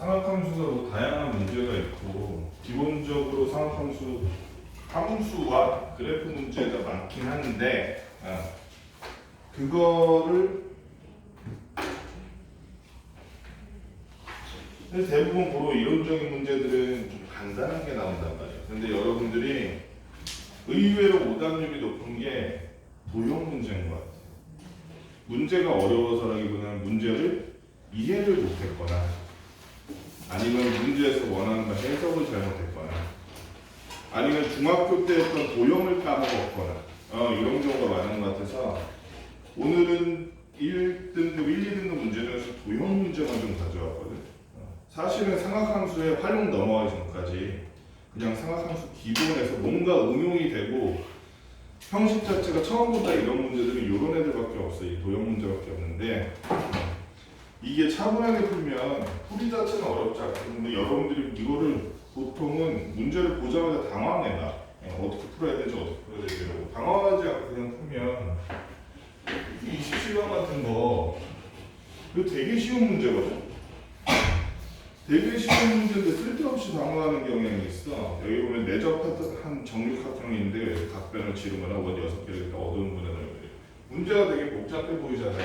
삼각함수가 뭐 다양한 문제가 있고 기본적으로 삼각함수 함수와 그래프 문제가 많긴 한데 그거를 대부분 보러 이론적인 문제들은 좀 간단하게 나온단 말이에요. 근데 여러분들이 의외로 오답률이 높은 게 도형 문제인 것 같아요. 문제가 어려워서라기보다는 문제를 이해를 못했거나 아니면 문제에서 원하는 걸 해석을 잘못했거나 아니면 중학교 때 했던 도형을 까먹었거나 이런 경우가 많은 것 같아서 오늘은 1등급, 1, 2등급 문제 중에서 도형 문제만 좀 가져왔거든. 사실은 삼각함수의 활용 넘어가기 전까지 그냥 삼각함수 기본에서 뭔가 응용이 되고 형식 자체가 처음 보다 이런 문제들은 이런 애들밖에 없어요. 이 도형 문제밖에 없는데 이게 차분하게 풀면 풀이 자체는 어렵지 않거든요. 근데 여러분들이 이거를 보통은 문제를 보자마자 당황해나 어떻게 풀어야 되지 어떻게 풀어야 되지 이러고 당황하지 않고 그냥 풀면 27번 같은 거 이거 되게 쉬운 문제거든. 되게 쉬운 문제인데 쓸데없이 당황하는 경향이 있어. 여기 보면 내접한 정육각형인데 각변을 지르거나 원 6개를 어두운 분에 넣어요. 문제가 되게 복잡해 보이잖아.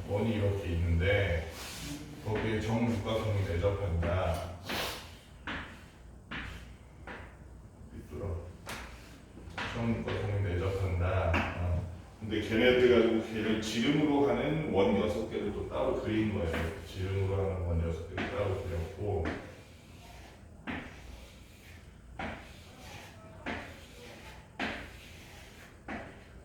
원이 이렇게 있는데 거기에 정육각형이 내접한다. 정육각형이 내접한다. 근데 걔네들 가지고 걔를 지름으로 하는 원 6개를 또 따로 그린 거예요. 지름으로 하는 원 6개를 따로 그렸고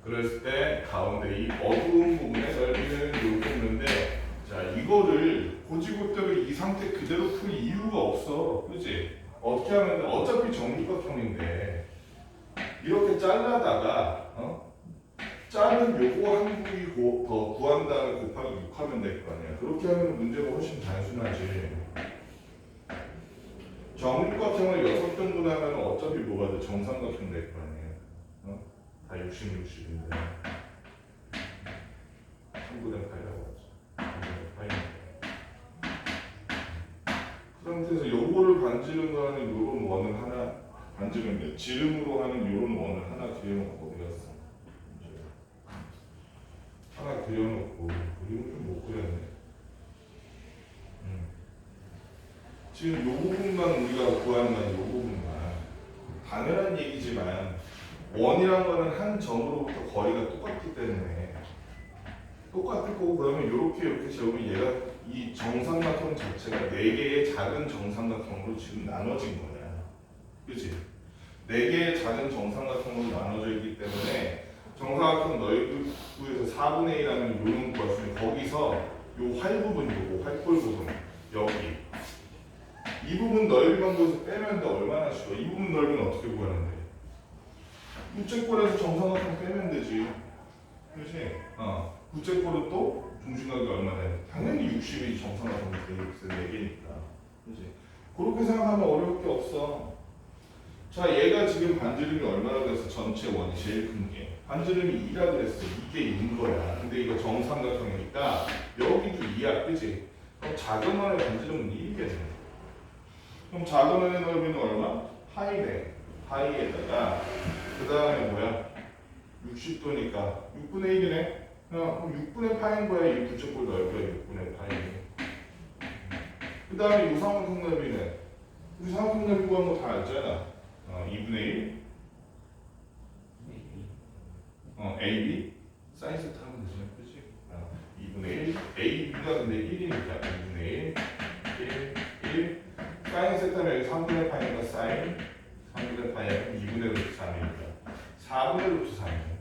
그랬을 때 가운데 이 어두운 부분의 넓이는 이렇게 있는데 자 이거를 고지고대로 이 상태 그대로 풀 이유가 없어. 그치? 어떻게 하면 돼? 어차피 정육각형인데 이렇게 잘라다가 자른 요거 한 부위 더 구한 다음에 곱하기 6 하면 될 거 아니야. 그렇게 하면 문제가 훨씬 단순하지. 정육각형을 6등분 하면 어차피 뭐가 돼? 정삼각형 될 거 아니야. 다 60, 60인데 3분의 8이라고 하죠. 3분의 8인데 그 상태에서 요거를 반지름으로 하는 요런 원을 하나 반지름 지름으로 하는 요런 원을 하나 그려놓고 어디 갔어? 하나 그려놓고 그림을 좀 못 그렸네. 지금 요 부분만 우리가 구하는 건 요 부분만 당연한 얘기지만 원이란 거는 한 점으로부터 거리가 똑같기 때문에 똑같을 거고 그러면 이렇게 재우면 얘가 이 정삼각형 자체가 4개의 작은 정삼각형으로 지금 나눠진 거야. 그치? 4개의 작은 정삼각형으로 나눠져 있기 때문에 정삼각형 넓이에서 4분의 1하면 요런 구할 수 있는 거기서 요 활 부분 요거 활골 부분 여기 이 부분 넓이 방법에서 빼면 돼. 얼마나 쉬워. 이 부분 넓이는 어떻게 구하는데? 부채꼴에서 정삼각형 빼면 되지. 그렇지? 부채꼴은 또 중심각이 얼마나 당연히 60이 정삼각형 되겠어. 4개니까. 그렇지? 그렇게 생각하면 어려울 게 없어. 자, 얘가 지금 반지름이 얼마나 돼서 전체 원이 제일 큰 게. 반지름이 2라 그랬어. 이게 2인 거야. 근데 이거 정삼각형이니까 여기도 2야. 그치? 그럼 작은 원의 반지름은 1이겠네. 그럼 작은 원의 넓이는 얼마? 파이네. 파이에다가 그 다음에 뭐야? 60도니까 6분의 1이네. 그럼 6분의 파인 거야. 이 부채꼴 넓이가 6분의 파이네. 그 다음에 이 삼각형 넓이는 이 삼각형 넓이 구한 거 다 알잖아. 2분의 1 AB 사인 세트 하면 되잖아. 그치? 2분의 1 AB가 근데 1이니까 2분의 1 1 사인 세트는 여기 3분의 파이니까 사인 3분의 파이 2분의 루트 3이니까 4분의 루트 3이에요.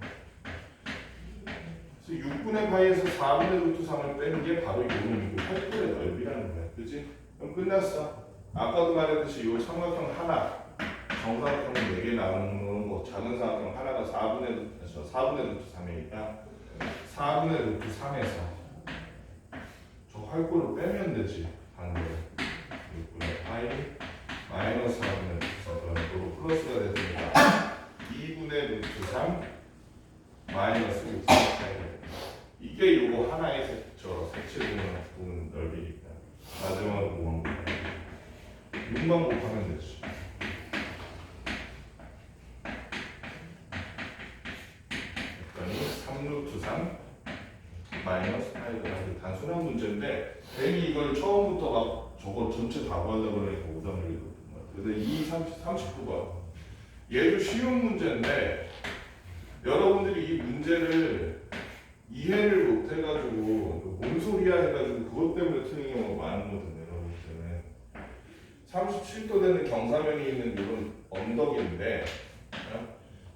그래서 6분의 파이에서 4분의 루트 3을 빼는 게 바로 이거는 활골의 넓이라는 거야. 그치? 그럼 끝났어. 아까도 말했듯이 이 삼각형 하나 정삼각형 4개 나오는 거 작은 삼각형 하나가 4분의 루트 3이니까 4분의 루트 3에서 저 활골을 빼면 되지. 반대로 6분의 파이 마이너스 4분의 루트 4 그럼 플러스가 됐으니까 2분의 루트 3 마이너스 루트 4 이게 요거 하나의 색채 부분 넓이니까 마지막으로 구한 거예요. 6만 곱하면 되지. 그러니까 3루트 3 마이너스 파이가 단순한 문제인데 괜히 이걸 처음부터 막 저거 전체 다 구하려고 그러니까 오답을 읽었던 것 같아요. 근데 39번 얘도 쉬운 문제인데 여러분들이 이 문제를 이해를 못 해가지고 뭔 소리야 해가지고 그것 때문에 틀린 경우가 많거든요. 여러분 때문에 37도 되는 경사면이 있는 이런 언덕인데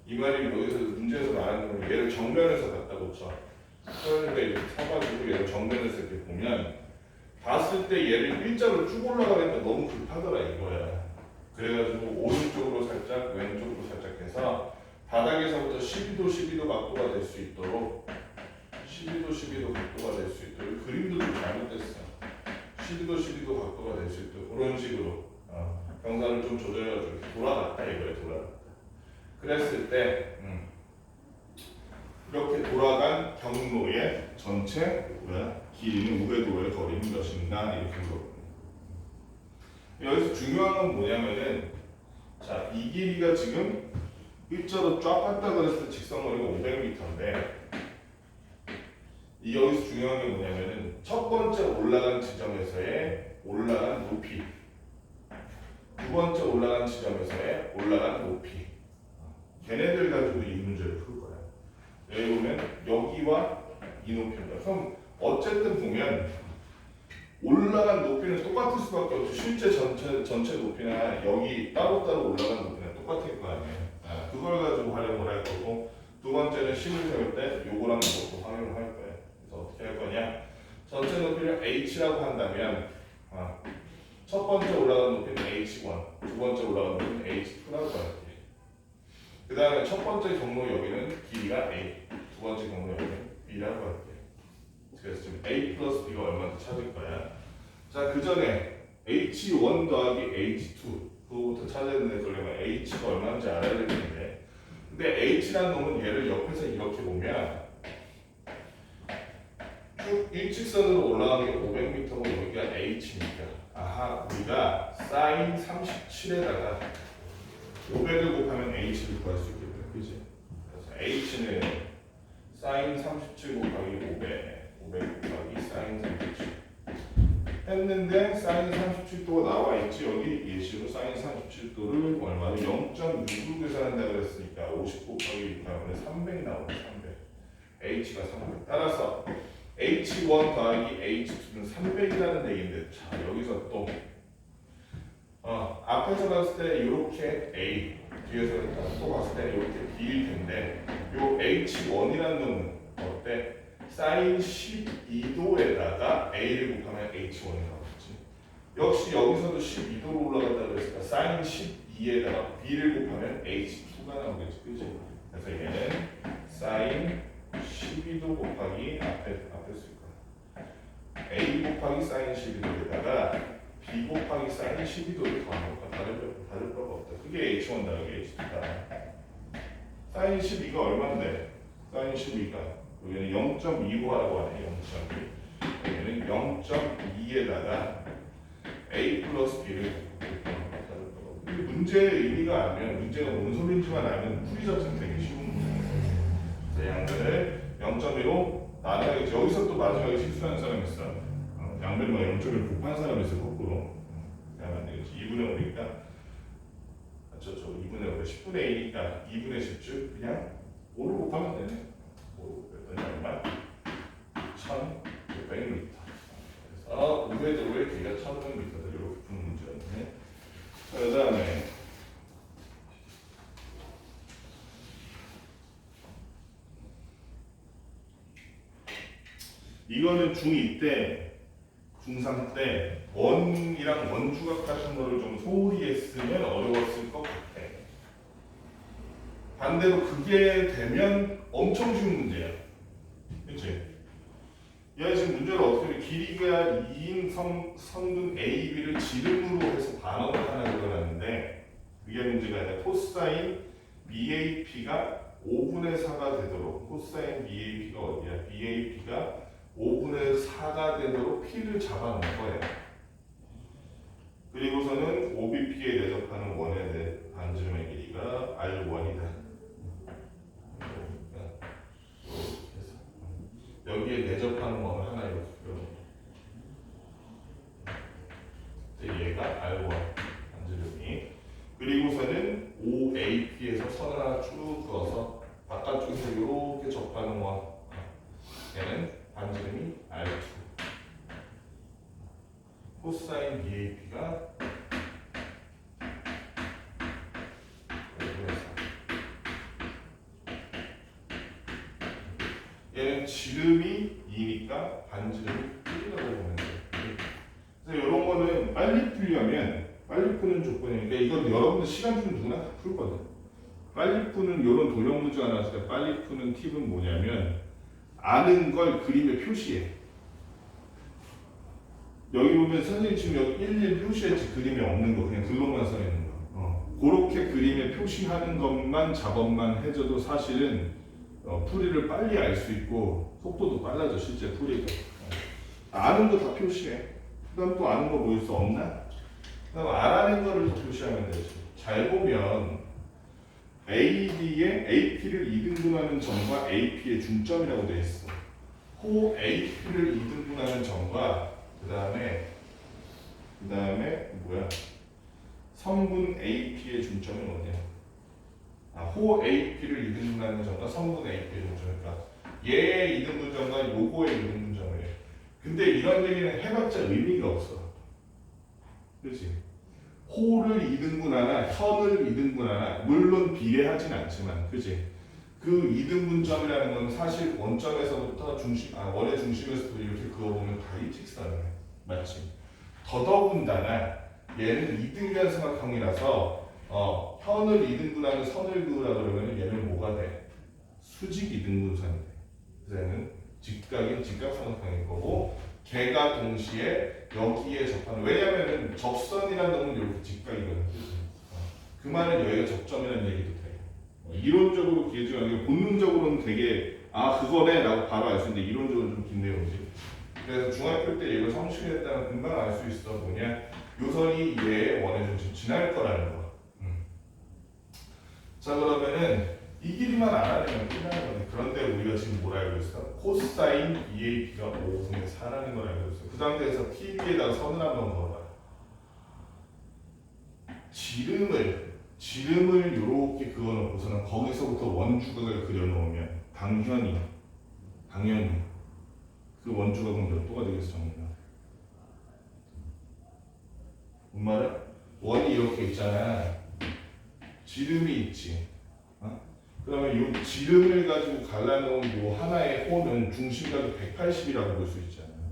이 말이 여기서 문제에서 말하는 건 얘를 정면에서 갖다 놓쳐. 그러니까 이렇게 서가지고 얘를 정면에서 이렇게 보면 봤을 때 얘를 일자로 쭉 올라가니까 너무 급하더라 이거야. 그래가지고 오른쪽으로 살짝 왼쪽으로 살짝 해서 바닥에서부터 12도 각도가 될 수 있도록 12도 각도가 될 수 있도록 그림도 좀 잘못됐어. 12도 각도가 될 수 있도록 그런 식으로 경사를 좀 조절해가지고 이렇게 돌아갔다 이거야. 돌아갔다. 그랬을 때 이렇게 돌아간 경로의 전체 길이는 우회도의 거리는 몇인가 이렇게 물어보는. 여기서 중요한 건 뭐냐면은 자, 이 길이가 지금 일자로 쫙 갔다 그랬을 때 직선거리가 500m인데 여기서 중요한 게 뭐냐면은 첫 번째 올라간 지점에서의 올라간 높이, 두 번째 올라간 지점에서의 올라간 높이, 걔네들 가지고 이 문제를 풀 거야. 여기 보면 여기와 이 높이입니다. 그럼 어쨌든 보면 올라간 높이는 똑같을 수밖에 없죠. 실제 전체 높이나 여기 따로따로 올라간 높이는 똑같을 거 아니에요. 그걸 가지고 활용을 할 거고, 두 번째는 식을 세울 때 요거랑 이것도 활용을 할 거예요. 그래서 어떻게 할 거냐? 전체 높이를 h라고 한다면 첫 번째 올라간 높이는 h1, 두 번째 올라간 높이는 h2라고 할게요. 그 다음에 첫 번째 경로 여기는 길이가 a, 두 번째 경로 여기는 b라고 할게요. 그래서 지금 a 플러스 b가 얼마인지 찾을 거야. 자, 그 전에 h1 더하기 h2 그거부터 찾아야 되는데 그러려면 h가 얼마인지 알아야 될 텐데, 근데 h라는 놈은 얘를 옆에서 이렇게 보면 쭉 일직선으로 올라가는 게 500m고 여기가 h니까 우리가 sin 37에다가 500을 곱하면 h를 구할 수 있겠다. 그지? 그래서 h는 sin 37 곱하기 500 곱하기 sin 37 했는데 sin 37도가 나와 있지. 여기 예시로 sin 37도를 얼마로 0.6으로 계산한다 그랬으니까 50 곱하기 6하면 300 나오네. 300. h가 300. 따라서 h1 더하기 h2는 300이라는 얘기인데, 자 여기서 또 앞에서 봤을 때 이렇게 a, 뒤에서 또 봤을 때 이렇게 b일 텐데, 요 h1이라는 놈은 어때? sin 12도에다가 a를 곱하면 h1이 나오겠지. 역시 여기서도 12도로 올라간다 그랬으니까 sin 12에다가 b를 곱하면 h2가 나오겠지. 그치? 그래서 얘는 sin 12도 곱하기 앞에 쓸 거야. a 곱하기 sin 12도에다가 b 곱하기 sin 12도를 더하는 거야. 다를 바가 없다. 그게 h1 더하기 h2다. sin 12가 얼마인데? sin 12가 여기는 0.25 하라고 하네. 0.2. 여기는 0.2에다가 a 플러스 b를 곱하는 거야. 다를 바가 없다. 문제의 의미가 알면, 문제가 뭔 소리인지만 알면 풀이 자체는 되게 쉬운 문제예요. 그래서 양변을 0.2로 나눠야겠지. 여기서 또 마지막에 실수하는 사람이 있어. 양변을 막 0.1 곱한 사람이 있어. 거꾸로. 그러면 안 되겠지. 2분의 5니까 저 2분의 5가 10분의 2니까 2분의 10줄 그냥 5로 곱하면 되네. 5 그랬더니 얼마? 1,600m. 그래서 우회도의 길이가 1,600m를 이렇게 푸는 문제였네. 그 다음에 이거는 중2 때, 중3 때 원이랑 원주각 같은 거를 좀 소홀히 했으면 어려웠을 것 같아. 반대로 그게 되면 엄청 쉬운 문제야. 그치? 얘 지금 문제를 어떻게 해? 길이가 2인 성분 A, B를 지름으로 해서 반원을 하나 그려놨는데, 그게 문제가 아니라 코사인 BAP가 5분의 4가 되도록, 코사인 BAP가 어디야? BAP가 5분의 4가 되도록 P를 잡아놓은 거예요. 그리고서는 OBP에 내접하는 원의 반지름의 길이가 R1이다. 여기에 내접하는 원을 하나 이렇게 그려놓고 얘가 R1 반지름이 그리고서는 OAP에서 선을 하나 쭉 그어서 바깥쪽에서 이렇게 접하는 원 얘는 반지름이 R2 코사인 BAP가 얘는 지름이 2니까 반지름이 1이라고 보면 돼요. 그래서 이런 거는 빨리 풀려면 빨리 푸는 조건이니까 이건 여러분들 시간 좀 누구나 다 풀거든. 빨리 푸는 이런 도형 문제가 나왔을 때 빨리 푸는 팁은 뭐냐면 아는 걸 그림에 표시해. 여기 보면 선생님 지금 여기 1, 표시했지 그림에 없는 거 그냥 글로만 써 있는 거. 그렇게 그림에 표시하는 것만 작업만 해줘도 사실은 풀이를 빨리 알 수 있고 속도도 빨라져 실제 풀이가. 아는 거 다 표시해. 그다음 또 아는 거 뭐 있어 없나? 그다음 알아낸 거를 표시하면 되지. 잘 보면 AD에 AP를 2등분하는 점과 AP의 중점이라고 되어 있어. 호 AP를 2등분하는 점과 그다음에 뭐야? 성분 AP의 중점은 어디야? 호 AP를 2등분하는 점과 성분 AP의 중점이니까 얘의 2등분점과 요거의 2등분점이에요. 근데 이런 얘기는 해봤자 의미가 없어. 그렇지? 호를 2등분하나 현을 2등분하나 물론 비례하진 않지만 그렇지? 그 2등분점이라는 건 사실 원점에서부터 원의 중심에서부터 이렇게 그어보면 다 일직선이에요. 맞지? 더더군다나 얘는 2등변성각형이라서 현을 2등분하는 선을 그으라 그러면 얘는 뭐가 돼? 수직 2등분선이 돼. 그래서 얘는 직각인 직각삼각형일 거고 걔가 동시에 여기에 접하는 왜냐면은 접선이라는 놈은 이렇게 직각이거든. 그 말은 여기가 접점이라는 얘기도 돼. 이론적으로 기해지고 아니고 본능적으로는 되게 그거네 라고 바로 알 수 있는데 이론적으로 좀 긴 내용이지. 그래서 중학교 때 이걸 성취했다면 금방 알 수 있어. 뭐냐 요선이 얘의 원의 중심 지날 거라는 거. 자 그러면은 이 길이만 알아내면 끝나는 거네. 그런데 우리가 지금 뭘 알고 있어? 코사인 BAP가 5분의 4라는 걸 알고 있어. 그 상태에서 TB에다가 선을 한번 그어봐. 지름을 이렇게 그어놓고서는 거기서부터 원주각을 그려놓으면 당연히 그 원주각은 몇 도가 되겠어 정리가? 뭔 말은? 원이 이렇게 있잖아. 지름이 있지. 그러면 이 지름을 가지고 갈라놓은 요 하나의 호는 중심각이 180이라고 볼 수 있잖아요.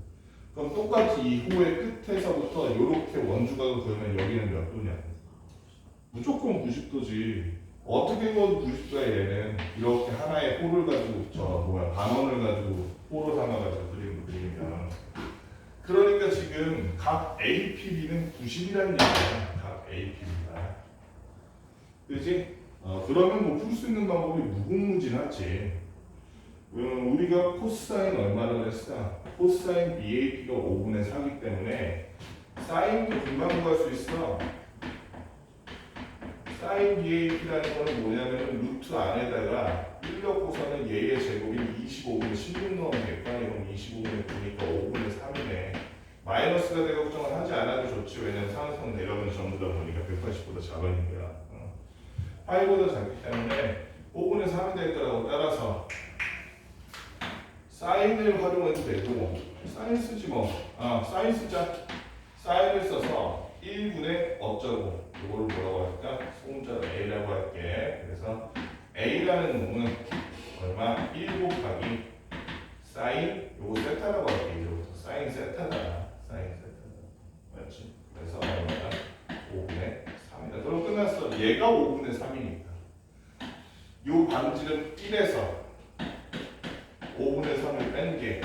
그럼 똑같이 이 호의 끝에서부터 이렇게 원주각을 그으면 여기는 몇 도냐? 무조건 90도지. 어떻게 그어도 90도야 얘는. 이렇게 하나의 호를 가지고 반원을 가지고 호로 삼아가지고 그리면. 그러니까 지금 각 APB는 90이라는 얘기야. 각 APB가. 그렇지? 그러면 뭐 풀 수 있는 방법이 무궁무진하지. 우리가 코사인 얼마라고 했어? 코사인 BAP가 5분의 4이기 때문에 사인도 금방 구할 수 있어. 사인 BAP라는 거는 뭐냐면 루트 안에다가 1 넣고서는 얘의 제곱인 25분의 16 넣으면 될 거 아니야. 그럼 25분의 9니까 5분의 3이네. 마이너스가 되고 걱정을 하지 않아도 좋지. 왜냐면 상승 내려가는 전부다 보니까 180보다 작으니까. 파이보다 작기 때문에 5분의 3이 될 거라고 따라서 사인을 활용해도 되고 사인 쓰지 뭐. 사인 쓰자. 사인을 써서 1분의 어쩌고 이거를 뭐라고 할까? 소문자로 A라고 할게. 그래서 A라는 놈은 얼마? 1 곱하기 사인 요거 세타라고 할게. 이제부터 사인 세타다. 맞지? 그래서 얼마나? 5분의 3이다. 그럼 끝났어. 얘가 5분의 3이니까 요 반지름 1에서 5분의 3을 뺀 게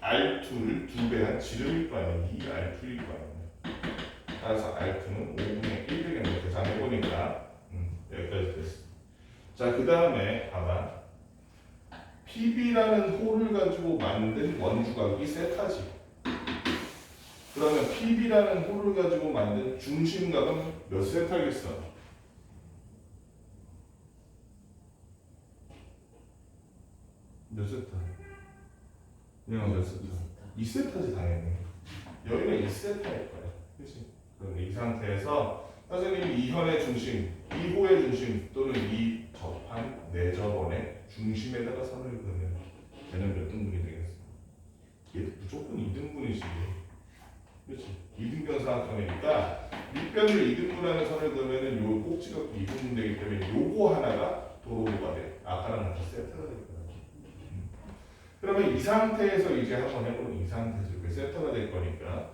R2를 2배한 지름일 거 아니야. 이 R2일 거 아니야. 따라서 R2는 5분의 1 되겠네. 계산해보니까 여기까지 됐어. 자, 그 다음에 봐봐. PB라는 호를 가지고 만든 원주각이 세타지. 그러면 PB라는 홀을 가지고 만든 중심각은 몇 세타겠어? 몇 세타? 그냥 몇 세타? 2세타지 당연히. 여기가 2세타일 거야. 그치? 그럼 이 상태에서 선생님이 이 현의 중심, 이 호의 중심 또는 이 접한 내접원의 중심에다가 선을 그으면 얘는 몇 등분이 되겠어? 얘 무조건 2등분이지. 그렇지? 2등변 사각형이니까 밑변을 2등분하는 선을 그으면은 요 꼭지가 2등분 되기 때문에 요거 하나가 도로가 돼. 아까랑 같이 세트가 될 거야. 그러면 이 상태에서 이제 한번 해보면 이 상태에서 이렇게 세트가 될 거니까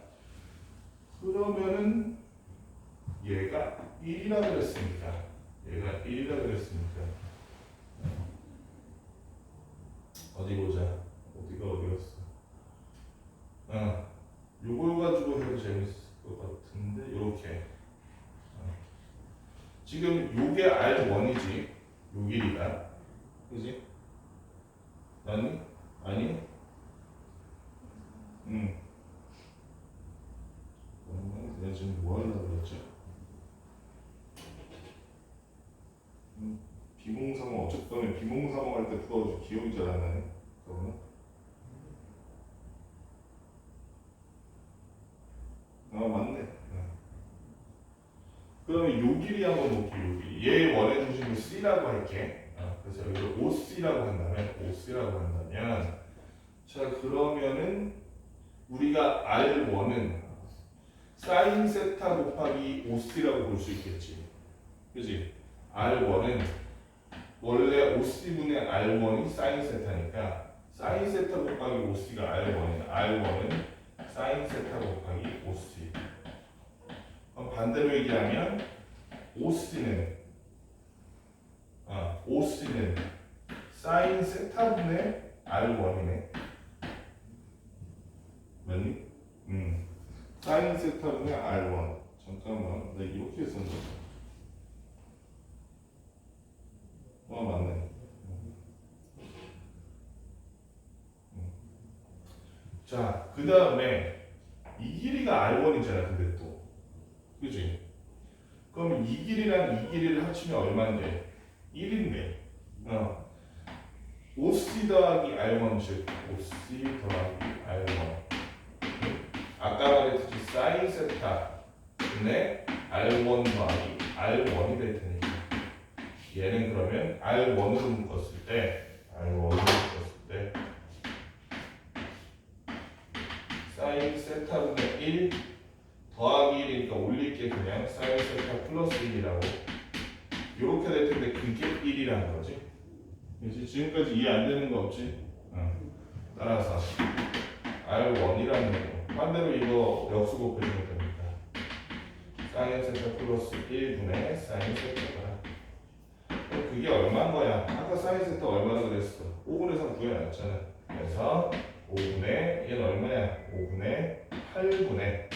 그러면은 얘가 1이라 그랬으니까 얘가 1이라 그랬으니까 어디 보자. 어디가 어디였어? 요걸 가지고 해도 재밌을 것 같은데 요렇게 지금 요게 R1이지 요 길이가 그지? 아니? 아니? 내가 지금 뭐 하려고 그랬지? 비몽사몽 어쨌든 비몽사몽 할 때 누가 기억이 잘 안 나네. 그러면 맞네. 그러면 요 길이 한번 볼게요. 요 길이. 얘 원의 중심을 C라고 할게. 그래서 여기를 OC라고 한다면 자 그러면은 우리가 R1은 사인 세타 곱하기 OC라고 볼 수 있겠지. 그지? R1은 원래 OC분의 R1이 사인 세타니까 사인 세타 곱하기 OC가 R1은 사인 세타 곱하기 OC. 그럼 반대로 얘기하면 OC는 사인 세타분의 R1이네. 맞니? 사인 세타분의 R1. 잠깐만, 내가 이렇게 했었는데. 맞네. 자, 그 다음에 이 길이가 R1이잖아, 근데 또. 그지? 그럼 이 길이랑 이 길이를 합치면 얼마인데? 1인데. OC 더하기 R1 즉 OC 더하기 R1 아까 말했듯이 사인 세타분의 R1 더하기 R1이 될 테니까 얘는 그러면 R1으로 묶었을 때 사인 세타분의 1 더하기 1이니까 올릴게 그냥 사인 세타 플러스 1이라고 이렇게 될 텐데 그게 1이라는 거지. 이제 지금까지 이해 안 되는 거 없지? 따라서 R1이라는 거 반대로 이거 역수 곱해주면 됩니다. 사인 세타 플러스 1분의 사인 세타가 그게 얼마인 거야? 아까 사인 세타 얼마나 그랬어? 5분의 3 구해놨잖아. 그래서 5분의 얘는 얼마야? 5분의 8분의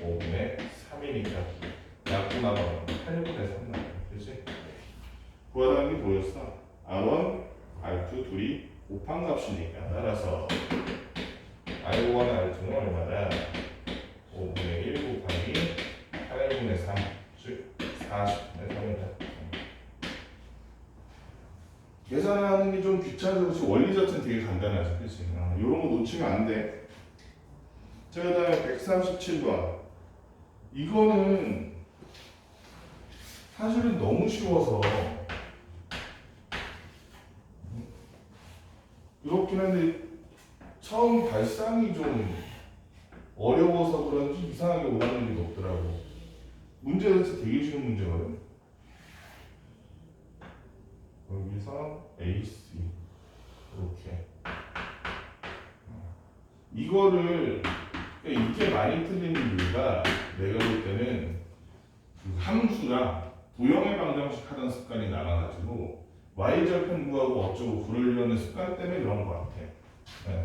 5분의 3이니까 약분하면 8분의 3 나와요. 그렇지? 구하라는 게 뭐였어? R1, R2 둘이 곱한 값이니까 따라서 R1, R2는 얼마다? 5분의 1 곱하기 8분의 3 즉 40분의 3이다. 계산하는 게 좀 귀찮아서 그렇지 원리 자체는 되게 간단하지. 그치? 이런 거 놓치면 안 돼. 자, 그 다음에 137번 이거는 사실은 너무 쉬워서 그렇긴 한데 처음 발상이 좀 어려워서 그런지 이상하게 오가는 게 없더라고. 문제 자체 되게 쉬운 문제거든. 여기서 AC 이렇게 이거를 이게 많이 틀리는 이유가 내가 볼 때는 그 함수랑 도형의 방정식 하던 습관이 남아가지고 y절편 구하고 어쩌고 그러려는 습관 때문에 그런 것 같아. 네.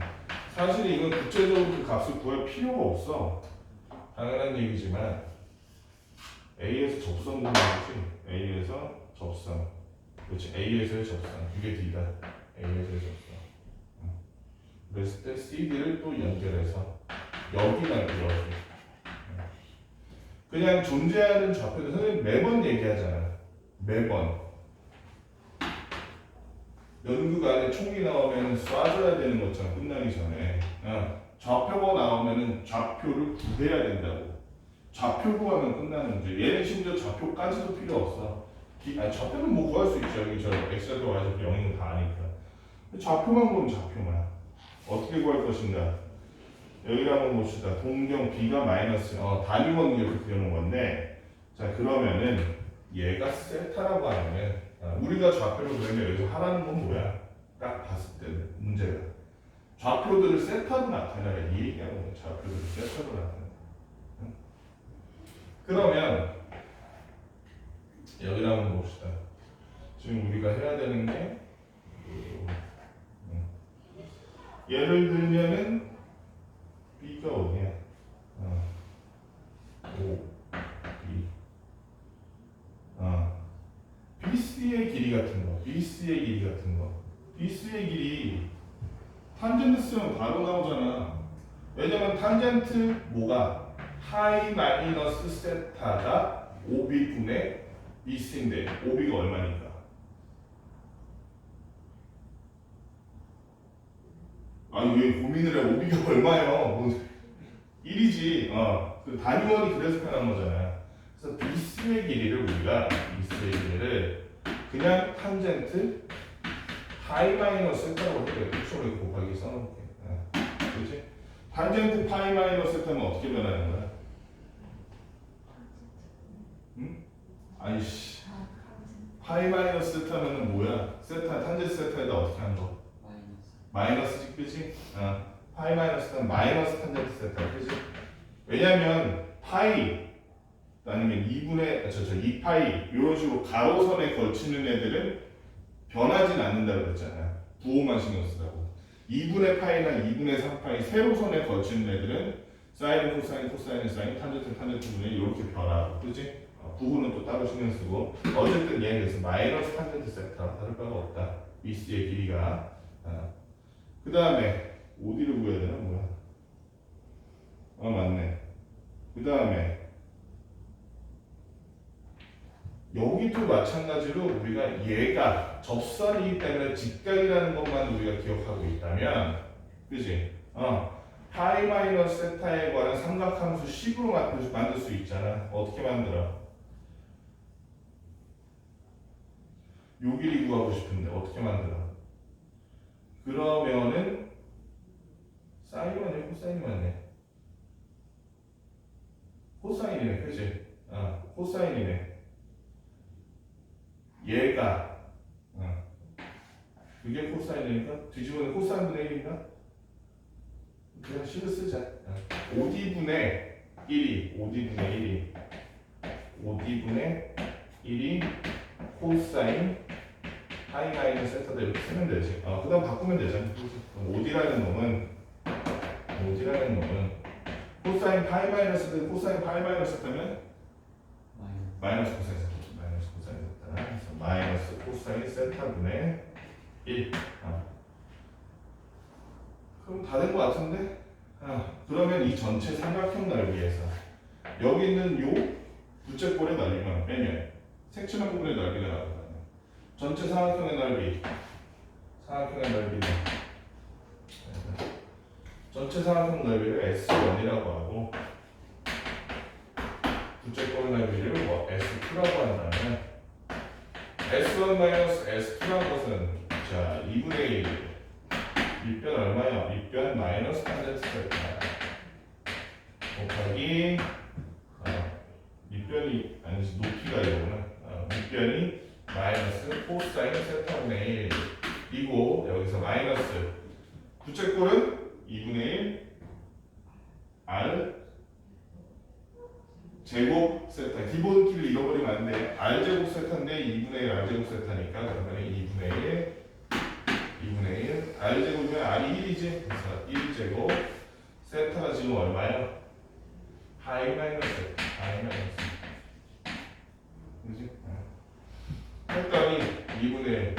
사실 이건 구체적으로 그 값을 구할 필요가 없어. 당연한 얘기지만 A에서 접선 구하지. A에서 접선. 그렇지. A에서의 접선. 이게 D다. A에서의 접선. 그랬을 때 CD를 또 연결해서 여기다 그려줘. 그냥 존재하는 좌표는 선생님 매번 얘기하잖아. 매번. 연극 안에 총이 나오면 쏴줘야 되는 것처럼 끝나기 전에 좌표가 나오면 좌표를 구해야 된다고. 좌표 구하면 끝나는 문제. 얘는 심지어 좌표까지도 필요 없어. 좌표는 뭐 구할 수 있죠. 여기 저 x좌표 y좌표 0인 거 다 아니까. 좌표만 보면 좌표만. 어떻게 구할 것인가? 여기 한번 봅시다. 동경 b가 마이너스 단위원 이렇게 그려놓은 건데, 자 그러면은 얘가 세타라고 하면은 우리가 좌표를 그리면 여기서 하라는 건 뭐야? 딱 봤을 때 문제가 좌표들을 세타로 나타내라 이 얘기하는 거야. 좌표들을 세타로 나타내. 그러면 여기 한번 봅시다. 지금 우리가 해야 되는 게 예를 들면은 b가 어디야? 5, 2 BC의 길이 같은 거, BC의 길이 같은 거, BC의 길이 탄젠트 쓰면 바로 나오잖아. 왜냐면 탄젠트 뭐가 파이 마이너스 세타가 5b분의 BC인데 5b가 얼마니까? 아니 왜 고민을 해? 5b가 얼마예요? 1이지. 그 단위원이 그래서 편한 거잖아. 그래서 BC의 길이를 우리가 BC의 길이를 그냥 탄젠트 파이 마이너스 세타라고 해요. 그렇죠? 곱하기 써놓을게. 그렇지? 탄젠트 파이 마이너스 세타면 어떻게 변하는 거야? 응? 아이씨. 파이 마이너스 세타면은 뭐야? 세타 탄젠트 세타에다 어떻게 하는 거? 마이너스지, 그지? 파이 마이너스 세타는 마이너스 탄젠트 세타, 그지? 왜냐면 파이 아니면 2분의 2파이 이런 식으로 가로선에 걸치는 애들은 변하진 않는다고 그랬잖아. 부호만 신경 쓰라고. 2분의 파이나 2분의 3파이 세로선에 걸치는 애들은 사인, 코사인, 코사인, 사인, 탄젠트, 탄젠트분의 이렇게 변하고, 그지? 부호는 또 따로 신경 쓰고. 어쨌든 얘는 그래서 마이너스 탄젠트 세타 다를 바가 없다. BC의 길이가. 그 다음에 어디를 구해야 되나 뭐야? 맞네. 그 다음에 여기도 마찬가지로 우리가 얘가 접선이기 때문에 직각이라는 것만 우리가 기억하고 있다면, 그지? 파이 마이너스 세타에 관한 삼각함수 식으로 만들 수 있잖아. 어떻게 만들어? 요 길이 구하고 싶은데 어떻게 만들어? 그러면은 사인이 맞네, 코사인이 맞네. 코사인이네, 그지? 코사인이네. 얘가 그게 코사인이니까 뒤집어는 코사인분의 1인가? 그냥 식을 쓰자. 5d분의 1이 5d분의 1이 코사인 파이 마이너스 세타다 이렇게 쓰면 되지. 그 다음 바꾸면 되잖아. 5d라는 놈은 코사인 파이 마이너스 세타 코사인 파이 마이너스 세타면 마이너스 코사인 세타 그래서 마이너스 코사인 세타분의 1. 그럼 다 된 것 같은데? 그러면 이 전체 삼각형 넓이에서 여기 있는 요 부채꼴의 넓이만 빼면 색칠한 부분의 넓이가 나오거든요. 전체 삼각형의 넓이는 전체 삼각형 넓이를 S1이라고 하고 부채꼴의 넓이를 S2라고 한다면 S1 S2라는 것은 자 2분의 1 밑변 얼마야? 밑변 마이너스 탄젠트 세타 곱하기 밑변이 아니지 높이가 이거구나. 밑변이 마이너스 코사인 세타분의 1이고 여기서 마이너스 부채꼴은 2분의 1 R 제곱 세타 기본키를 잃어버리면 안 돼. R 제곱 세타인데 2분의 1 R 제곱 세타니까 그러면 2분의 1 R 제곱이면 R이 1이지. 그래서 1제곱 세타가 지금 얼마야? 파이 마이너스 그지? 했더니 2분의 1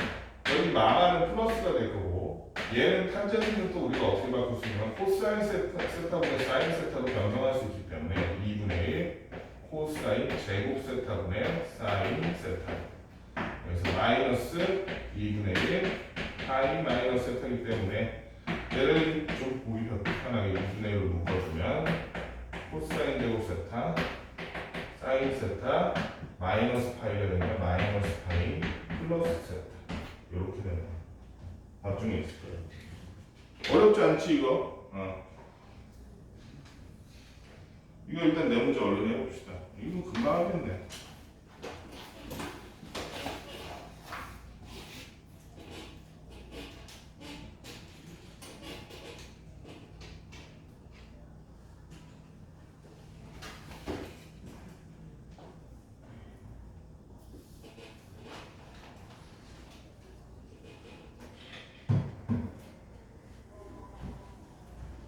여기 마가는 플러스가 될 거고 얘는 탄젠트는 또 우리가 어떻게 바꿀 수 있냐면 코사인 세타분의 사인 세타로 변경할 수 있기 때문에 2분의 1 코사인 제곱 세타분의 사인 세타. 여기서 마이너스 2분의 1 파이 마이너스 세타이기 때문에 얘를 좀 보기 편하게 2분의 1로 묶어주면 코사인 제곱 세타 사인 세타 마이너스 파이가 되면 마이너스 파이 플러스 세타 이렇게 되는 나중에 있을 거예요. 어렵지 않지 이거? 이거 일단 네 문제 얼른 해봅시다. 이거 금방 하겠네.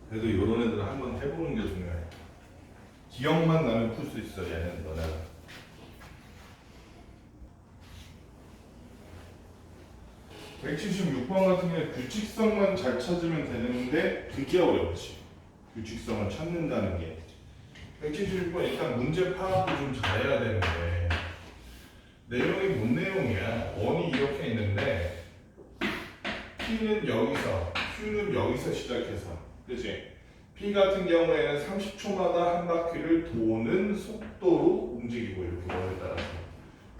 그래도 이런 애들은 한번 해보는 게 중요해. 기억만 나면 풀 수 있어. 얘는 너네 176번 같은 경우에 규칙성만 잘 찾으면 되는데 그게 어렵지. 규칙성을 찾는다는 게 176번 일단 문제 파악도 좀 잘해야 되는데 내용이 뭔 내용이야. 원이 이렇게 있는데 P는 여기서 Q는 여기서 시작해서 그치? P 같은 경우에는 30초마다 한 바퀴를 도는 속도로 움직이고 이렇게 원에 따라서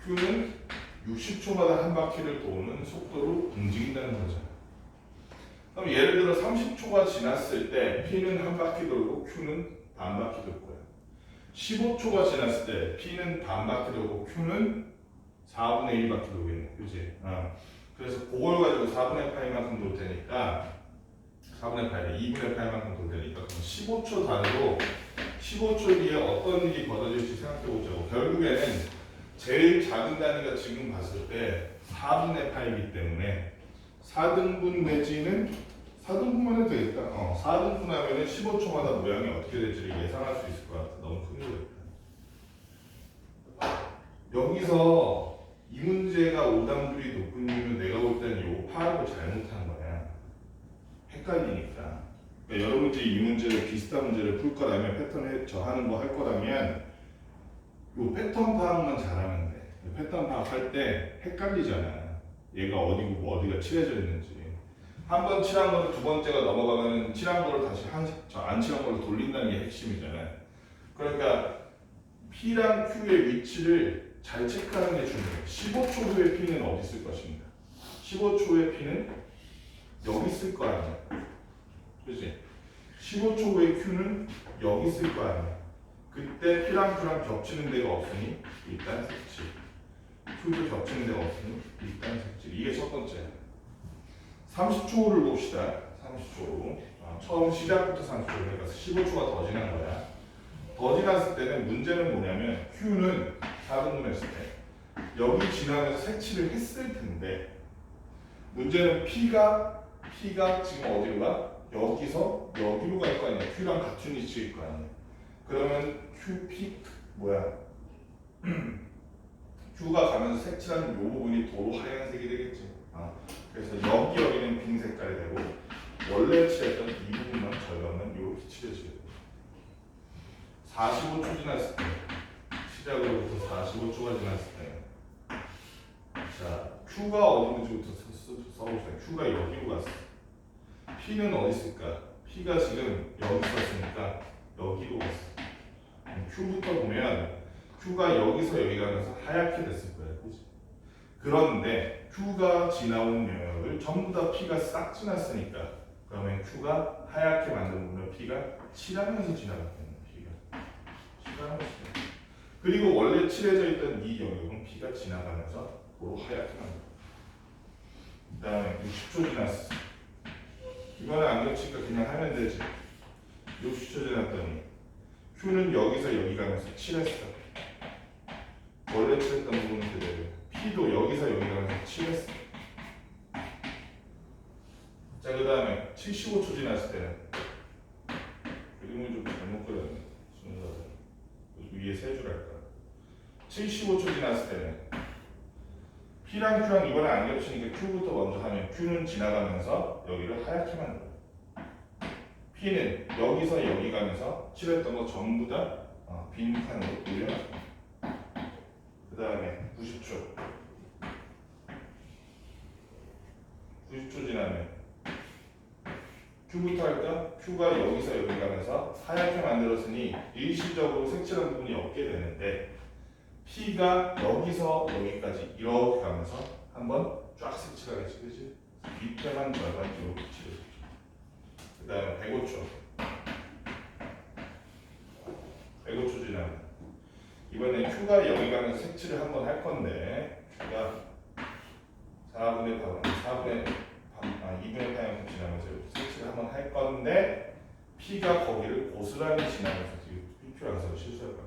Q는 60초마다 한 바퀴를 도는 속도로 움직인다는 거잖아. 그럼 예를 들어 30초가 지났을 때 P는 한 바퀴 돌고 Q는 반 바퀴 돌 거야. 15초가 지났을 때 P는 반 바퀴 돌고 Q는 4분의 1 바퀴 돌겠네. 그치? 그래서 그걸 가지고 4분의 8만큼 돌 테니까 4분의 8에 2분의 8만큼 돌 테니까 그럼 15초 단위로 15초 뒤에 어떤 일이 벌어질지 생각해 보자고. 결국에는 제일 작은 단위가 지금 봤을 때 4분의 8이기 때문에 4등분 내지는 4등분만 해도 되겠다. 4등분 하면은 15초마다 모양이 어떻게 될지를 예상할 수 있을 것 같아. 너무 큰 거겠다. 여기서 이 문제가 오답률이 높은 이유는 내가 볼 때는 요 파악을 잘못한 거야. 헷갈리니까. 그러니까 여러분들이 이 문제를 비슷한 문제를 풀 거라면 패턴 저하는 거 할 거라면 요 패턴 파악만 잘하면 돼. 패턴 파악할 때 헷갈리잖아. 얘가 어디고 뭐 어디가 칠해져 있는지. 한 번 칠한 거를 두 번째가 넘어가면 칠한 거를 다시 안 칠한 걸로 돌린다는 게 핵심이잖아. 그러니까 P랑 Q의 위치를 잘 체크하는 게 중요해. 15초 후에 P는 어디 있을 것인가? 15초 후에 P는 여기 있을 거 아니야. 그치? 15초 후에 Q는 여기 있을 거 아니야. 그때 P랑 Q랑 겹치는 데가 없으니 일단 색칠. Q도 겹치는 데가 없으니 일단 색칠. 이게 첫 번째야. 30초를 봅시다. 30초. 처음 시작부터 30초. 그러니까 15초가 더 지난 거야. 더 지났을 때는 문제는 뭐냐면 Q는 4등분 했을 때 여기 지나면서 색칠을 했을 텐데 문제는 P가 지금 어디로 가? 여기서 여기로 갈 거 아니야. Q랑 같은 위치일 거 아니야. 그러면 QP 뭐야? Q가 가면서 색칠하는 이 부분이 도로 하얀색이 되겠지. 그래서 여기는 빈 색깔이 되고 원래 칠했던 이 부분만 절반만 이렇게 칠해지게 돼. 45초 지났을 때 시작으로부터 45초가 지났을 때 자 Q가 어디인지부터 써보세요. Q가 여기로 갔어. P는 어디 있을까? P가 지금 여기 있었으니까 여기로 갔어. Q부터 보면 Q가 여기서 여기 가면서 하얗게 됐을 거야. 그치? 그런데 Q가 지나온 영역을 전부 다 P가 싹 지났으니까 그러면 Q가 하얗게 만든 부분을 P가 칠하면서 지나갔다는 P가 칠하면서 그리고 원래 칠해져 있던 이 영역은 P가 지나가면서 도로 하얗게 만들어. 그 다음에 60초 지났어. 이거는 안 겹치니까 그냥 하면 되지. 60초 지났더니 Q는 여기서 여기 가면서 칠했어. 원래 칠했던 부분은 그대로. P도 여기서 여기 가면서 칠했어. 자, 그 다음에 75초 지났을 때는 그림을 좀 잘못 그렸네. 순서대로. 위에 세 줄 할까? 75초 지났을 때는 P랑 Q랑 이번에 안 겹치니까 Q부터 먼저 하면 Q는 지나가면서 여기를 하얗게 만들어. P는 여기서 여기 가면서 칠했던 거 전부 다 빈 칸으로 돌려놔. 그 다음에 90초. 90초 지나면 Q부터 할까? Q가 여기서 여기 가면서 하얗게 만들었으니 일시적으로 색칠한 부분이 없게 되는데 P가 여기서 여기까지 이렇게 가면서 한번 쫙 색칠하겠지, 그치? 밑에만 절반 이렇게 칠해줘. 그 다음에 105초. 105초 지나면 이번에 Q가 여기 가면서 색칠을 한번 할 건데 Q가 2분의 8만큼 지나면서 색칠을 한번 할 건데 P가 거기를 고스란히 지나면서 지금 PQ랑서 실수할 거예요.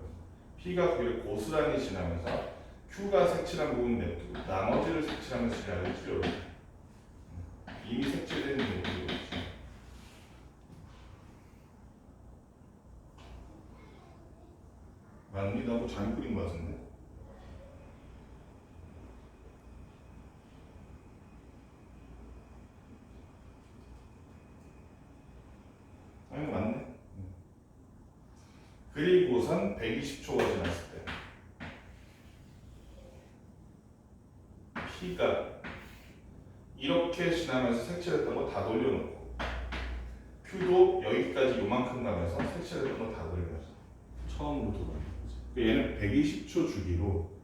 P가 거기를 고스란히 지나면서 Q가 색칠한 부분 냅두고 나머지를 색칠하면서 지나갈 필요가 없어요. 이미 색칠된 부분이 있죠. 많이 너무 잘못 그린 것 같은데? 아니 맞네. 그리고선 120초가 지났을 때 P가 이렇게 지나면서 색칠했던 거 다 돌려놓고 Q도 여기까지 요만큼 가면서 색칠했던 거 다 돌려놓고 처음으로 돌아가는 거지. 얘는 120초 주기로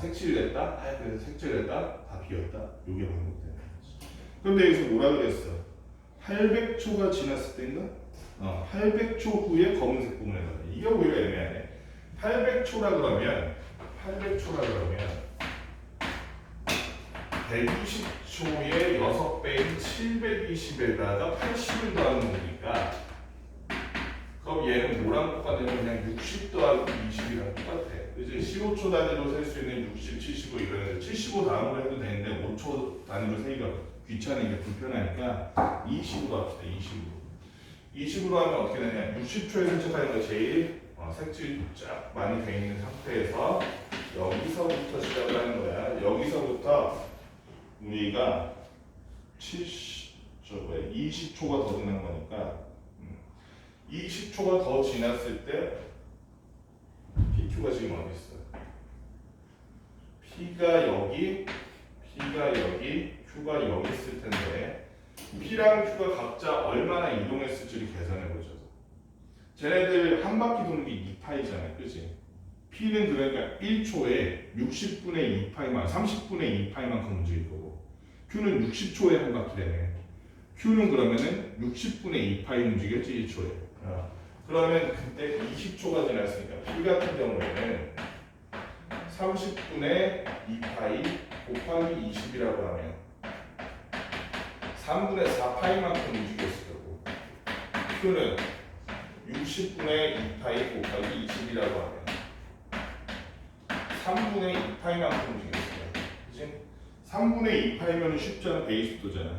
색칠됐다, 하얗게 색칠됐다, 다 비었다. 요게 반복되는 거지. 그런데 여기서 뭐라 그랬어? 800초가 지났을 때인가? 800초 후에 검은색 부분에 가요. 이게 오히려 애매하네. 800초라 그러면 120초의 6배인 720에다가 80을 더하는 거니까 그럼 얘는 뭐랑 똑같냐면 그냥 60 더하기 20이랑 똑같아. 이제 15초 단위로 셀 수 있는 60, 75 이런 75 다음으로 해도 되는데 5초 단위로 세기가 귀찮으니까 불편하니까 20으로 합시다. 20으로 하면 어떻게 되냐? 60초에 색칠하는 거 제일 색칠 쫙 많이 돼 있는 상태에서 여기서부터 시작을 하는 거야. 여기서부터 우리가 20초가 더 지난 거니까 20초가 더 지났을 때 PQ가 지금 어디 있어? P가 여기, Q가 여기 있을 텐데 P랑 Q가 각자 얼마나 이동했을지를 계산해 보죠. 쟤네들 한 바퀴 도는 게 2파이잖아요, 그렇지? P는 그러니까 1초에 60분의 2파이만, 30분의 2파이만큼 움직일 거고 Q는 60초에 한 바퀴래네. Q는 그러면은 60분의 2파이 움직였지 1초에. 그러면 그때 20초가 지났으니까 P 같은 경우에는 30분의 2파이 곱하기 20이라고 하면 3분의 4파이만큼 움직였을 거고 Q는 60분의 2파이 곱하기 20이라고 하면 3분의 2파이만큼 움직였어요. 그치? 3분의 2파이면 쉽잖아. 120도잖아.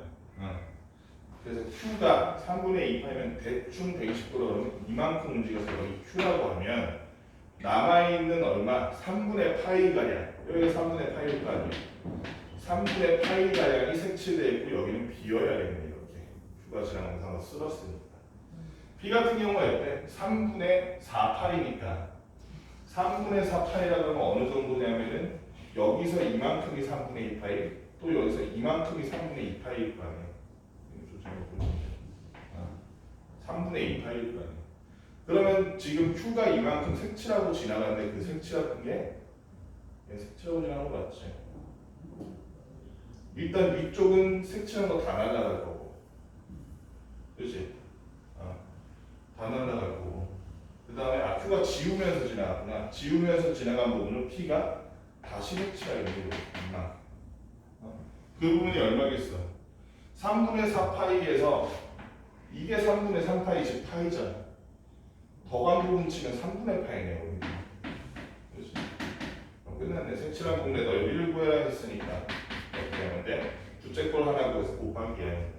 그래서 Q가 3분의 2파이면 대충 120도로 그러면 이만큼 움직여서 여기 Q라고 하면 남아있는 얼마? 3분의 파이가량. 여기가 3분의 파이일 거 아니에요. 3분의 파이가량이 색칠되어 있고 여기는 비어야겠네. 이렇게 Q가 지나가면서 한번 쓸었으니까. P 같은 경우가 어때? 3분의 4파이니까 3분의 4파이라고 하면 어느 정도냐면은 여기서 이만큼이 3분의 2파이 또 여기서 이만큼이 3분의 2파이일 거 아니에요. 3분의 2파이일 거 아니에요. 그러면 지금 Q가 이만큼 색칠하고 지나가는데 그 색칠한 게 색칠하고 지나간 거 맞지? 일단 위쪽은 색칠한 거 다 날아갈 거고 그렇지? 다 날아갈 거고 그 다음에 Q가 지우면서 지나갔구나. 지우면서 지나간 부분은 P가 다시 색칠하게 되고 그 부분이 얼마겠어? 3분의 4파이에서 이게 3분의 3파이지 파이잖아. 더간 부분 치면 3분의 파이네요. 그렇지? 끝났네. 색칠한 부분의 넓이를 구해라 했으니까 이렇게 하면 돼. 부채꼴 하나 구해서 곱하기야.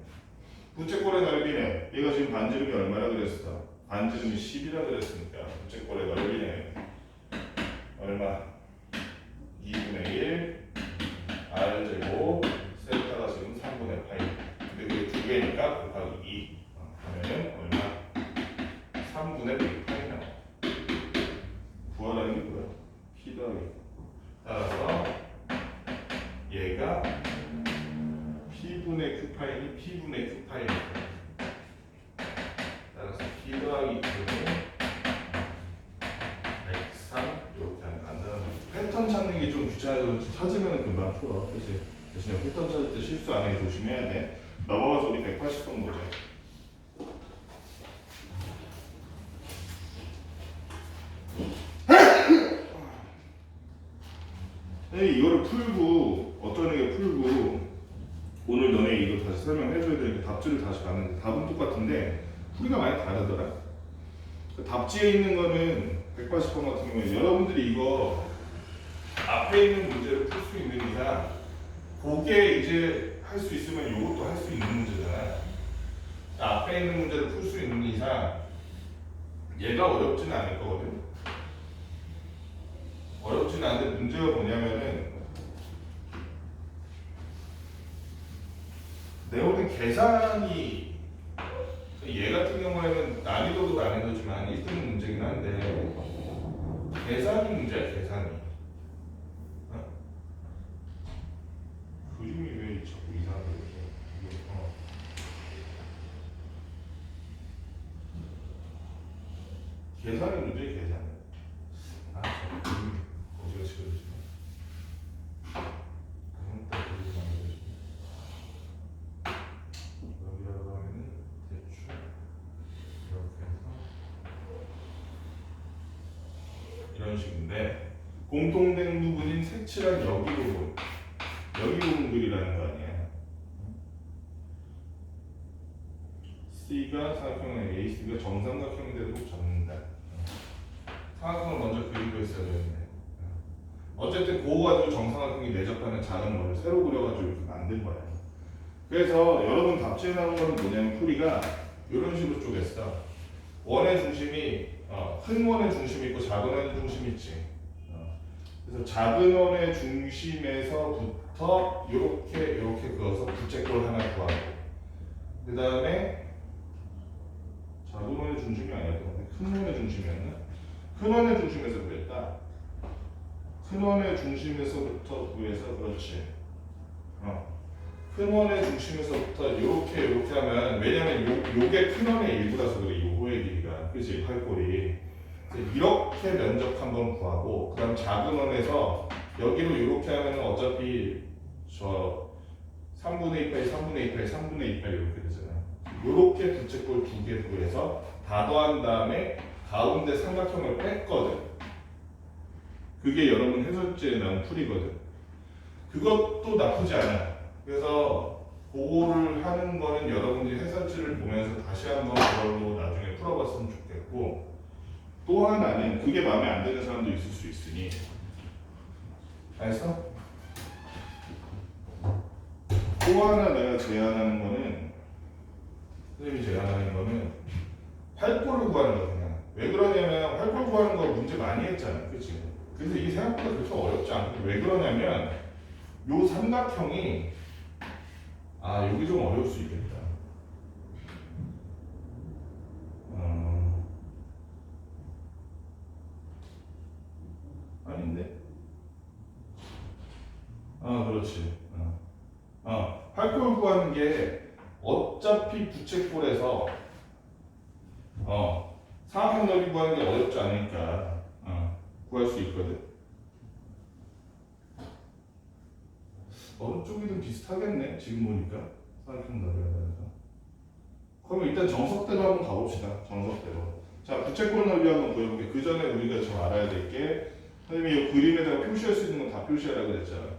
부채꼴의 넓이는 얘가 지금 반지름이 얼마나 그랬어? 반지름이 10이라 그랬으니까 부채꼴의 넓이는 얼마? 2분의 1 R제곱 세타가 지금 3분의 파이. 근데 그게 두 개니까 곱하기 2 하면은 얼마? 3분의 100 파이 나와. 구하라는 게 뭐야? P 더하기 패턴 찾는 게 좀 귀찮아서 찾으면 금방 풀어. 그치? 대신에 패턴 찾을 때 실수 안 하게 조심해야 돼. 넘어가서 우리 180번 보자. 이거를 풀고 어떤 애가 풀고 오늘 너네 이거 다시 설명해줘야 되니까 답지를 다시 봤는데 답은 똑같은데 풀이가 많이 다르더라. 답지에 있는 거는 180번 같은 경우에 여러분들이 이거 앞에 있는 문제를 풀 수 있는 이상 그게 이제 할 수 있으면 이것도 할 수 있는 문제잖아. 앞에 있는 문제를 풀 수 있는 이상 얘가 어렵지는 않을 거거든. 어렵지는 않은데 문제가 뭐냐면은 내가 볼땐 계산이 얘 같은 경우에는 난이도도 난이도지만 1등 문제긴 한데 계산이 문제야. 계산이 그림이 왜 자꾸 이상하게 되지? 계산이 문제야. 계산. 그림 어디가 지워지지? 여기라고 하면은 대충 이렇게 해서 이런 식인데 공통된 부분인 색칠한 여기 부분, 여기 부분들이라는 거 아니야. C가 사각형의 AC가 정삼각형대로 잡는다. 사각형을 먼저 그리고 있어야 되는데 어쨌든 그거 가지고 정삼각형이 내접하는 작은 거를 새로 그려가지고 이렇게 만든 거야. 그래서 여러분 답지에 나온 거는 뭐냐면 풀이가 이런 식으로 쪼갰어. 원의 중심이 큰 원의 중심이 있고 작은 원의 중심이 있지. 그래서 작은 원의 중심에서부터 이렇게 그어서 부채꼴 하나 구하고 그 다음에 작은 원의 중심이 아니었던 큰 원의 중심이었나? 큰 원의 중심에서 구했다. 큰 원의 중심에서부터 구해서 그렇지. 큰 원의 중심에서부터 이렇게 하면 왜냐면 요게 큰 원의 일부라서 그래. 요거의 길이가 그치 팔꼴이 이렇게 면적 한번 구하고 그 다음 작은 원에서 여기로 이렇게 하면 어차피 저 3분의 2파이 3분의 2파이 3분의 2파이 이렇게 되잖아. 이렇게 부채꼴 두 개 구해서 다 더한 다음에 가운데 삼각형을 뺐거든. 그게 여러분 해설지에 나온 풀이거든. 그것도 나쁘지 않아. 그래서 그거를 하는 거는 여러분들이 해설지를 보면서 다시 한번 그걸로 나중에 풀어봤으면 좋겠고 또 하나는 그게 마음에 안 드는 사람도 있을 수 있으니 알았어? 또 하나 내가 제안하는 거는 선생님이 제안하는 거는 활골을 구하는 거 그냥. 왜 그러냐면 활골 구하는 거 문제 많이 했잖아. 그치? 그래서 이게 생각보다 그렇게 어렵지 않고 왜 그러냐면 요 삼각형이 여기 좀 어려울 수 있겠다. 아닌데? 그렇지. 활골 구하는 게 어차피 부채꼴에서 사각형 넓이 구하는 게 어렵지 않으니까 구할 수 있거든. 어느 쪽이든 비슷하겠네. 지금 보니까 사각형 넓이가 다르서. 그러면 일단 정석대로 한번 가봅시다. 정석대로. 자, 부채꼴 넓이 한번 보여볼게. 그 전에 우리가 좀 알아야 될 게 선생님이 이 그림에다가 표시할 수 있는 건 다 표시하라고 그랬잖아.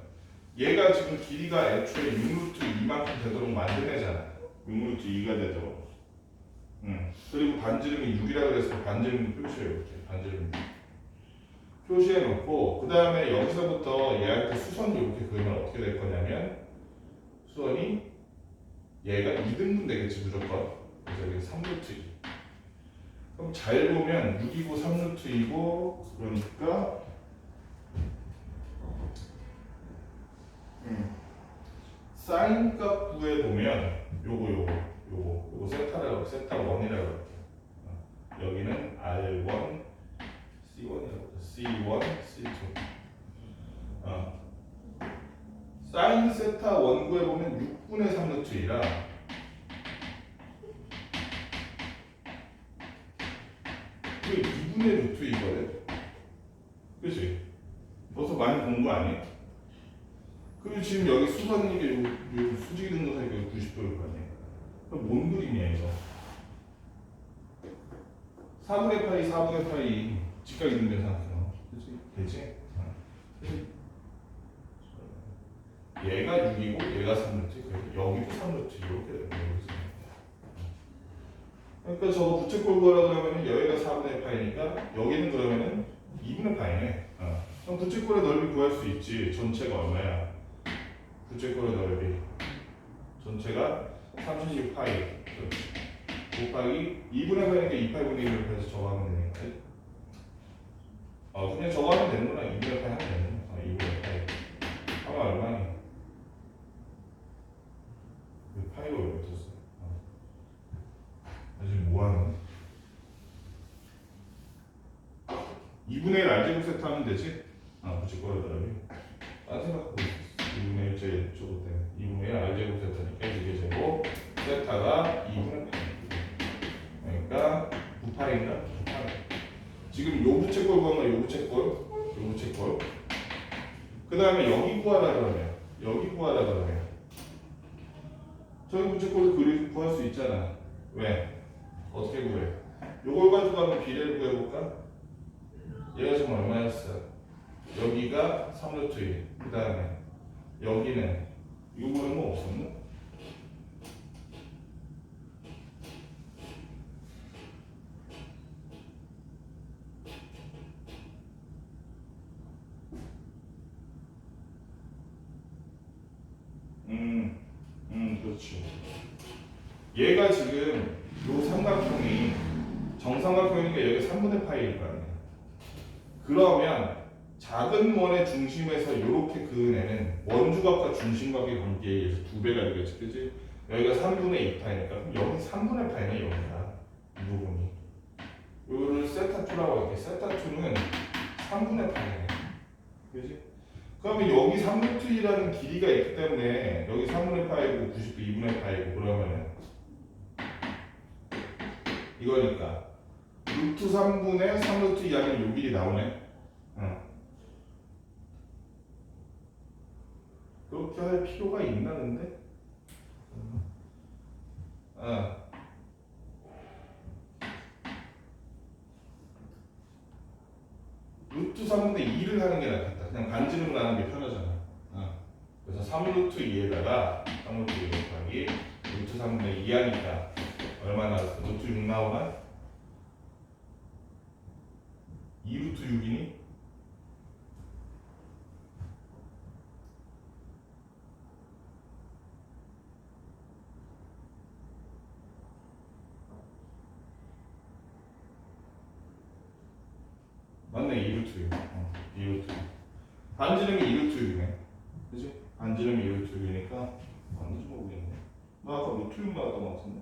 얘가 지금 길이가 애초에 6루트 2만큼 되도록 만든 애잖아. 6루트 2가 되도록. 그리고 반지름이 6이라고 그래서 반지름 표시해볼게. 반지름 표시해 놓고 그 다음에 여기서부터 얘한테 수선이 이렇게 그리면 어떻게 될 거냐면 수선이 얘가 2등분 되겠지 무조건. 그래서 여기 3루트 2. 그럼 잘 보면 6이고 3루트이고 그러니까 사인 값 구해 보면 요거 세타라고 세타 1이라고 할게. 여기는 R1 C1이라고 C1 C2. 사인 세타 1 구해 보면 6분의 3루트 2라 그게 2분의 루트 2거든. 그치? 벌써 많이 본 거 아니에요? 그리고 지금 여기 수선이 게 요 수직이 등등사니까 90도일 거 아니에요? 그럼 뭔 그림이야 이거? 4분의 파이 4분의 파이 직각이 등변상이요. 그치? 되지? 얘가 6이고 얘가 3루트 여기도 3루트 이렇게 되는 거예요. 그러니까 저거 부채꼴 구하라 그러면 여기가 4분의 파이니까 여기는 그러면은 2분의 파이네. 그럼 부채꼴의 넓이 구할 수 있지. 전체가 얼마야? 부채꼴의 넓이 전체가 36파이 곱하기 2분의 파이니까 2파이분의 1을 해서 저거 하면 되니까 그냥 저거 하면 되는구나. 2분의 파이 하면 되는구나. 2분의 파이 하면 얼마니? 파이가 왜 붙었어? 지금 뭐 하는 거야? 2분의 1 알제곱 세트 하면 되지? 부채꼴의 넓이 딴 생각하고 있었어. 2분의 1 제곱 때문에 2분의 1 알제곱 세트니까 이게 제곱 세타가 2분의 8 그러니까 9파인가? 9파 지금 요 부채꼴 구하면 요 부채꼴 그 다음에 여기 구하라 그러면 저기 부채꼴을 구할 수 있잖아. 왜? 어떻게 구해? 요걸 가지고 한번 비례를 구해볼까? 얘가 지금 얼마였어? 여기가 3루트 1. 그 다음에 여기는 요거는 뭐 없었나? 그렇지. 얘가 지금 요 삼각형이 정삼각형이니까 여기가 3분의 파이일 거 아니야. 그러면 작은 원의 중심에서 이렇게 그은 애는 원주각과 중심각의 관계에 의해서 2배가 되겠지, 그지? 여기가 3분의 2파이니까 그럼 여기 3분의 파이네 여기가 이 부분이. 요거를 세타2라고 할게. 세타2는 3분의 파이네, 그지? 그러면 여기 3루트이라는 길이가 있기 때문에 여기 3분의 파이고 90도 2분의 파이고 그러면은 이거니까 루트 3분의 3루트 2 하면 요 길이 나오네. 그렇게 할 필요가 있나 근데? 루트 3분의 2를 하는 게 낫겠다. 그냥 반지름 나는 게 편하잖아. 그래서 3루트 2에다가 3루트 2 곱하기 루트 3분의 2 하니까 얼마 나왔어? 루트 6 나오나? 2루트 6이니? 맞네. 2루트 6. 2루트 6. 반지름이 2루트 6이네. 그치? 반지름이 2루트 6이니까 맞는지 모르겠네. 나 아까 루트 6 나왔던 것 같은데?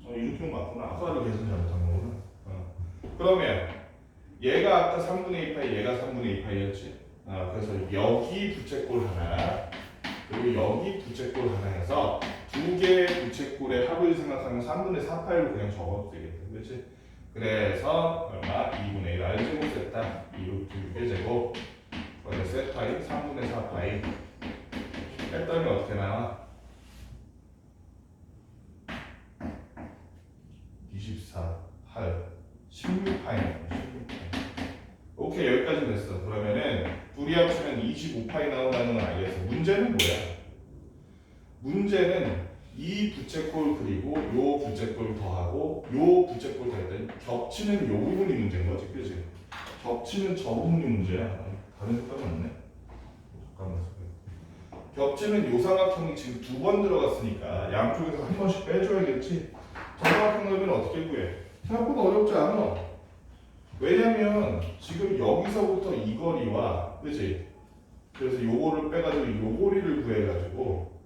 루트 6 맞구나. 아까를 계산 잘못한 거구나. 그러면 얘가 아까 3분의 2파이, 얘가 3분의 2파이였지. 그래서 여기 부채꼴 하나, 그리고 여기 부채꼴 하나 해서 두 개의 부채꼴의 합을 생각하면 3분의 4파이로 그냥 적어도 되겠다. 그렇지? 그래서 얼마? 2분의 1 R제곱 세타 2루트 6의 제곱 그다음에 세타인 3분의 4파이 했더니 어떻게 나와? 24, 8, 16파이. 오케이, 여기까지 됐어. 그러면은 둘이 합치면 25파이 나온다는 건 알겠어. 문제는 뭐야? 문제는 이 부채꼴 그리고 요 부채꼴 더하고 요 부채꼴 더했더니 겹치는 요 부분이 문제인 거지, 그지? 겹치는 저 부분이 문제야. 다른 색깔 맞네. 잠깐만. 겹치는 요 삼각형이 지금 2번 들어갔으니까 양쪽에서 한 번씩 빼줘야겠지. 저 삼각형 넓이는 어떻게 구해? 생각보다 어렵지 않아. 왜냐면 지금 여기서부터 이 거리와, 그치? 그래서 요거를 빼가지고 요 거리를 구해가지고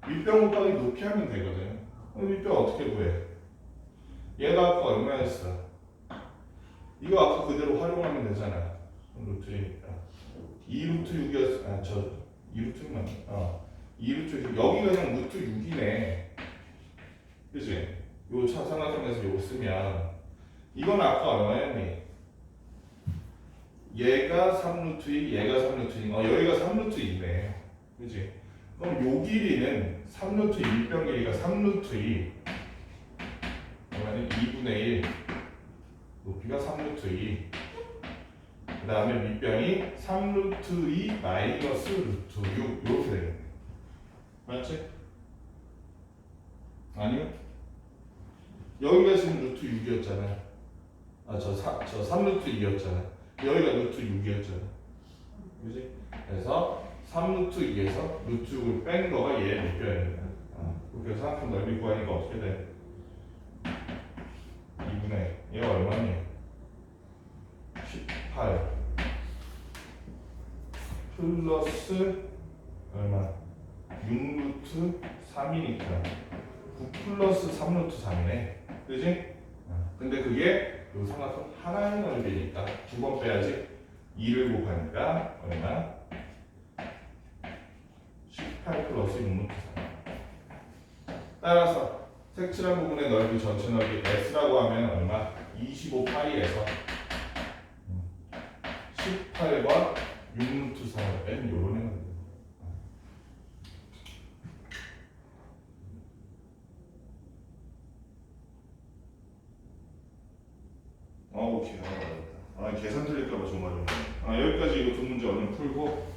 윗변 곱하기 높이 하면 되거든. 윗변 어떻게 구해? 얘가 아까 얼마였어? 이거 아까 그대로 활용하면 되잖아. 루트니까 2루트 6이었어. 2루트 6만. 2루트 여기가 그냥 루트 6이네. 그치? 요 삼각형에서 요거 쓰면 이건 아까 얼마였니? 얘가 3루트 2, 얘가 3루트 2. 여기가 3루트 2네. 그치? 그럼 요 길이는 3루트 1병 길이가 3루트 2. 그러면 2분의 1. 높이가 3루트 2. 그 다음에 밑변이 3루트 2 마이너스 루트 6 이렇게 되겠네. 맞지? 아니요? 여기가 지금 루트 6이었잖아. 저 3루트 2였잖아. 여기가 루트 6이었잖아. 그지? 그래서 3루트 2에서 루트 6을 뺀 거가 얘 밑변이야. 그래서 삼각형 넓이 구하니까 어떻게 돼? 2분의 얘가 얼마니? 18 플러스 얼마? 6루트 3이니까 9 플러스 3루트 3이네. 그지? 근데 그게 요 삼각형 하나의 넓이니까 두 번 빼야지. 2를 곱하니까 얼마? 18 플러스 6루트 3. 따라서 색칠한 부분의 넓이 전체 넓이 S라고 하면 얼마? 25파이에서 18과 6루트 3을 뺀 요런 애가 돼요. 오케이. 계산 틀릴까봐 정말. 여기까지 이거 두 문제 얼른 풀고